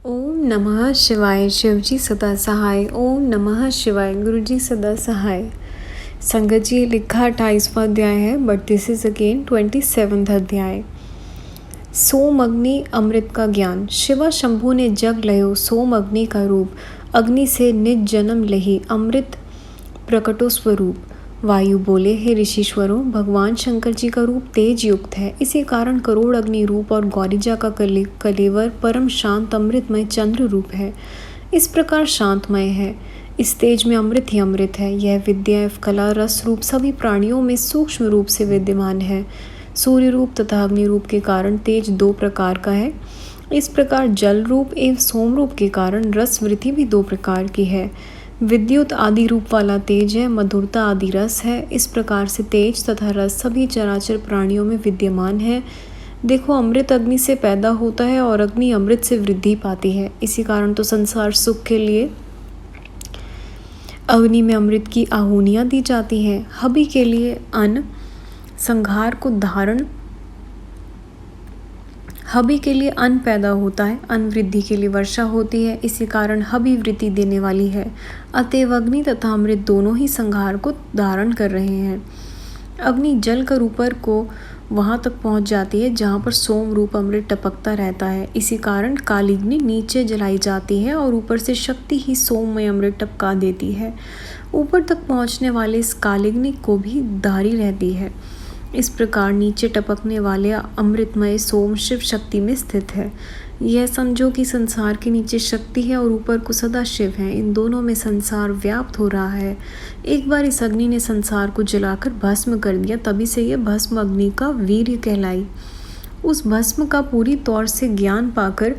ओम नमः शिवाय। शिवजी सदा सहाय। ओम नमः शिवाय। गुरुजी सदा सहाय। संगत जी, लिखा 28वां अध्याय है, बट दिस इज अगेन 27वां अध्याय। सोम अग्नि अमृत का ज्ञान। शिवा शंभु ने जग लयो सोम अग्नि का रूप, अग्नि से निज जन्म लही अमृत प्रकटो स्वरूप। वायु बोले, हे ऋषिश्वरों, भगवान शंकर जी का रूप तेज युक्त है, इसी कारण करोड़ अग्नि रूप और गौरीजा का कलेवर परम शांत अमृतमय चंद्र रूप है। इस प्रकार शांतमय है, इस तेज में अमृत ही अमृत है। यह विद्या एवं कला रस रूप सभी प्राणियों में सूक्ष्म रूप से विद्यमान है। सूर्य रूप तथा अग्नि रूप के कारण तेज दो प्रकार का है। इस प्रकार जल रूप एवं सोम रूप के कारण रस वृत्ति भी दो प्रकार की है। विद्युत आदि रूप वाला तेज है, मधुरता आदि रस है। इस प्रकार से तेज तथा रस सभी चराचर प्राणियों में विद्यमान है। देखो, अमृत अग्नि से पैदा होता है और अग्नि अमृत से वृद्धि पाती है। इसी कारण तो संसार सुख के लिए अग्नि में अमृत की आहुनियाँ दी जाती हैं। हबी के लिए अन्न संहार को धारण हबी के लिए अन्न पैदा होता है, अन्न वृद्धि के लिए वर्षा होती है, इसी कारण हबी वृद्धि देने वाली है। अतएव अग्नि तथा अमृत दोनों ही संहार को धारण कर रहे हैं। अग्नि जल कर ऊपर को वहाँ तक पहुँच जाती है जहाँ पर सोम रूप अमृत टपकता रहता है। इसी कारण कालिग्नि नीचे जलाई जाती है और ऊपर से शक्ति ही सोममय अमृत टपका देती है। ऊपर तक पहुँचने वाले इस कालिग्नि को भी धारी रहती है। इस प्रकार नीचे टपकने वाले अमृतमय सोम शिव शक्ति में स्थित है। यह समझो कि संसार के नीचे शक्ति है और ऊपर को सदा शिव है। इन दोनों में संसार व्याप्त हो रहा है। एक बार इस अग्नि ने संसार को जलाकर भस्म कर दिया, तभी से यह भस्म अग्नि का वीर्य कहलाई। उस भस्म का पूरी तौर से ज्ञान पाकर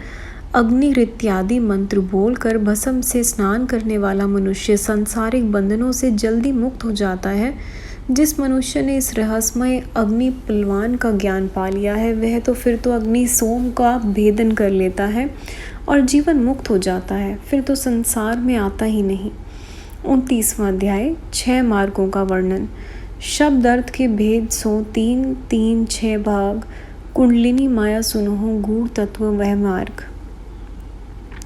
अग्नि इत्यादि मंत्र बोलकर भस्म से स्नान करने वाला मनुष्य सांसारिक बंधनों से जल्दी मुक्त हो जाता है। जिस मनुष्य ने इस रहस्यमय अग्नि पलवान का ज्ञान पा लिया है, वह तो फिर तो अग्नि सोम का भेदन कर लेता है और जीवन मुक्त हो जाता है, फिर तो संसार में आता ही नहीं। 29वां अध्याय, 6 मार्गों का वर्णन। शब्द अर्थ के भेद सो 3-3-6 भाग। कुंडलिनी माया सुनहो गूढ़ तत्व वह मार्ग।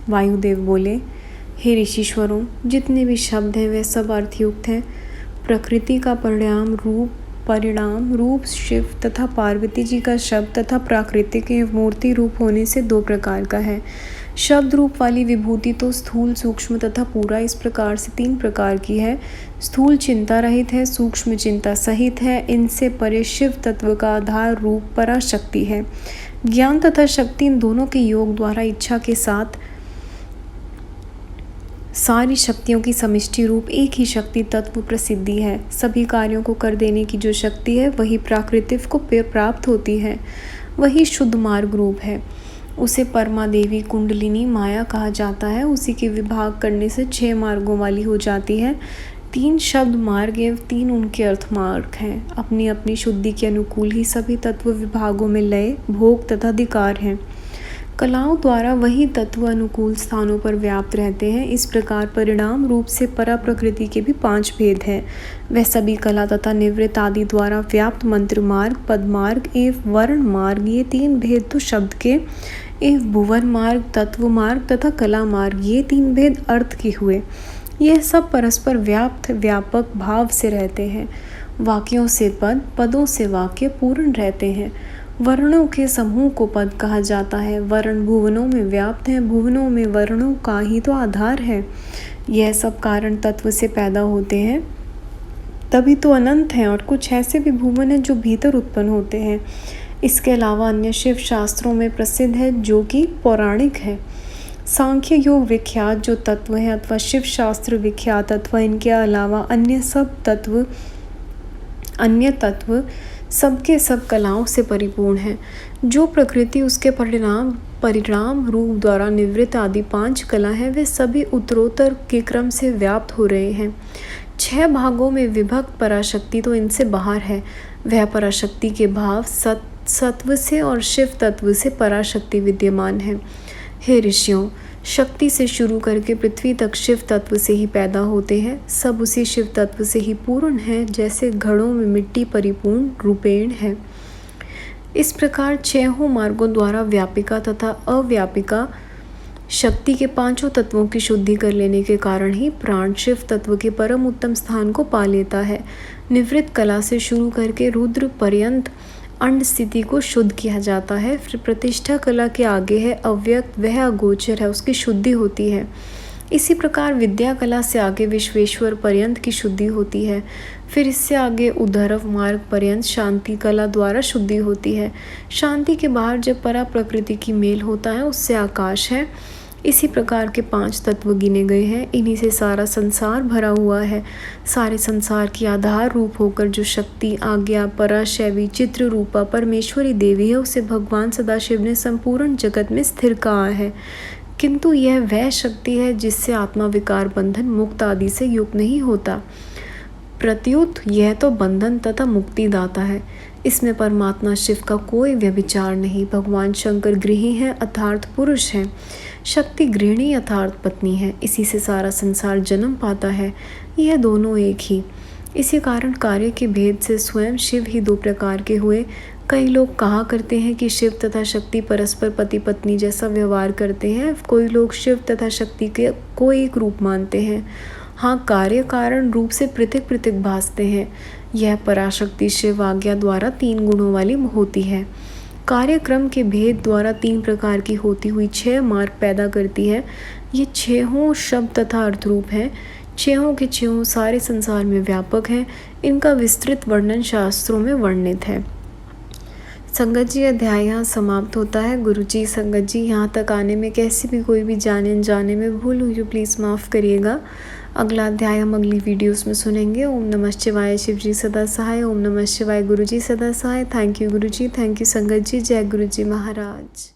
वायुदेव बोले, हे ऋषिश्वरों, जितने भी शब्द हैं वे सब अर्थयुक्त हैं। प्रकृति का परिणाम रूप शिव तथा पार्वती जी का शब्द तथा प्राकृतिक मूर्ति रूप होने से दो प्रकार का है। शब्द रूप वाली विभूति तो स्थूल, सूक्ष्म तथा पूरा इस प्रकार से 3 प्रकार की है। स्थूल चिंता रहित है, सूक्ष्म चिंता सहित है। इनसे परे शिव तत्व का आधार रूप पराशक्ति है। ज्ञान तथा शक्ति इन दोनों के योग द्वारा इच्छा के साथ सारी शक्तियों की समिष्टि रूप एक ही शक्ति तत्व प्रसिद्धि है। सभी कार्यों को कर देने की जो शक्ति है वही प्राकृतिक को प्राप्त होती है, वही शुद्ध मार्ग रूप है। उसे परमा देवी कुंडलिनी माया कहा जाता है। उसी के विभाग करने से 6 मार्गों वाली हो जाती है। 3 शब्द मार्ग एवं 3 उनके अर्थ मार्ग हैं। अपनी अपनी शुद्धि के अनुकूल ही सभी तत्व विभागों में लय, भोग तथा अधिकार हैं। कलाओं द्वारा वही तत्व अनुकूल स्थानों पर व्याप्त रहते हैं। इस प्रकार परिणाम रूप से परा प्रकृति के भी 5 भेद हैं। वह सभी कला तथा निवृत्त आदि द्वारा व्याप्त मंत्र मार्ग, पद मार्ग एवं वर्ण मार्ग, ये 3 भेद तो शब्द के एवं भुवन मार्ग, तत्व मार्ग तथा कला मार्ग, ये 3 भेद अर्थ के हुए। यह सब परस्पर व्यापक भाव से रहते हैं। वाक्यों से पद, पदों से वाक्य पूर्ण रहते हैं। वर्णों के समूह को पद कहा जाता है। वर्ण भुवनों में व्याप्त हैं, भुवनों में वर्णों का ही तो आधार है। यह सब कारण तत्व से पैदा होते हैं, तभी तो अनंत हैं। और कुछ ऐसे भी भुवन हैं जो भीतर उत्पन्न होते हैं। इसके अलावा अन्य शिव शास्त्रों में प्रसिद्ध है जो कि पौराणिक है। सांख्य योग विख्यात जो तत्व हैं अथवा शिव शास्त्र विख्यात अथवा इनके अलावा अन्य तत्व सबके सब कलाओं से परिपूर्ण है। जो प्रकृति उसके परिणाम रूप द्वारा निवृत्त आदि 5 कला है, वे सभी उत्तरोत्तर के क्रम से व्याप्त हो रहे हैं। 6 भागों में विभक्त पराशक्ति तो इनसे बाहर है। वह पराशक्ति के भाव सत्व से और शिव तत्व से पराशक्ति विद्यमान है। हे ऋषियों, शक्ति से शुरू करके पृथ्वी तक शिव तत्व से ही पैदा होते हैं। सब उसी शिव तत्व से ही पूर्ण है, जैसे घड़ों में मिट्टी परिपूर्ण रूपेण है। इस प्रकार 6 मार्गों द्वारा व्यापिका तथा अव्यापिका शक्ति के पांचों तत्वों की शुद्धि कर लेने के कारण ही प्राण शिव तत्व के परम उत्तम स्थान को पा लेता है। निवृत्त कला से शुरू करके रुद्र पर्यंत अंड स्थिति को शुद्ध किया जाता है। फिर प्रतिष्ठा कला के आगे है अव्यक्त, वह अगोचर है, उसकी शुद्धि होती है। इसी प्रकार विद्या कला से आगे विश्वेश्वर पर्यंत की शुद्धि होती है। फिर इससे आगे उद्धरव मार्ग पर्यंत शांति कला द्वारा शुद्धि होती है। शांति के बाहर जब परा प्रकृति की मेल होता है उससे आकाश है। इसी प्रकार के 5 तत्व गिने गए हैं। इन्हीं से सारा संसार भरा हुआ है। सारे संसार की आधार रूप होकर जो शक्ति, आज्ञा, पराशैवी, चित्र रूपा परमेश्वरी देवी है, उसे भगवान सदाशिव ने संपूर्ण जगत में स्थिर कहा है। किंतु यह वह शक्ति है जिससे आत्मा विकार, बंधन, मुक्त आदि से युक्त नहीं होता। प्रत्युत यह तो बंधन तथा मुक्ति दाता है। इसमें परमात्मा शिव का कोई व्यभिचार नहीं। भगवान शंकर गृही हैं अर्थात पुरुष हैं, शक्ति गृहिणी अर्थात पत्नी है। इसी से सारा संसार जन्म पाता है। यह दोनों एक ही। इसी कारण कार्य के भेद से स्वयं शिव ही 2 प्रकार के हुए। कई लोग कहा करते हैं कि शिव तथा शक्ति परस्पर पति पत्नी जैसा व्यवहार करते हैं। कोई लोग शिव तथा शक्ति के को एक रूप मानते हैं। हाँ, कार्य कारण रूप से पृथक पृथक भासते हैं। यह पराशक्ति शिव आज्ञा द्वारा 3 गुणों वाली होती है। कार्यक्रम के भेद द्वारा 3 प्रकार की होती हुई 6 मार्ग पैदा करती है। ये 6 शब्द तथा अर्थ रूप हैं। 6 के 6 सारे संसार में व्यापक हैं। इनका विस्तृत वर्णन शास्त्रों में वर्णित है। संगत जी, अध्याय यहाँ समाप्त होता है। गुरु जी, संगत जी, यहाँ तक आने में कैसी भी कोई भी जाने अनजाने में भूल हुई तो प्लीज़ माफ़ करिएगा। अगला अध्याय हम अगली वीडियोस में सुनेंगे। ओम नमः शिवाय। शिव जी सदा सहाय। ओम नमः शिवाय। गुरु जी सदा सहाय। Thank you Guru ji, thank you संगत जी। जय गुरु जी महाराज।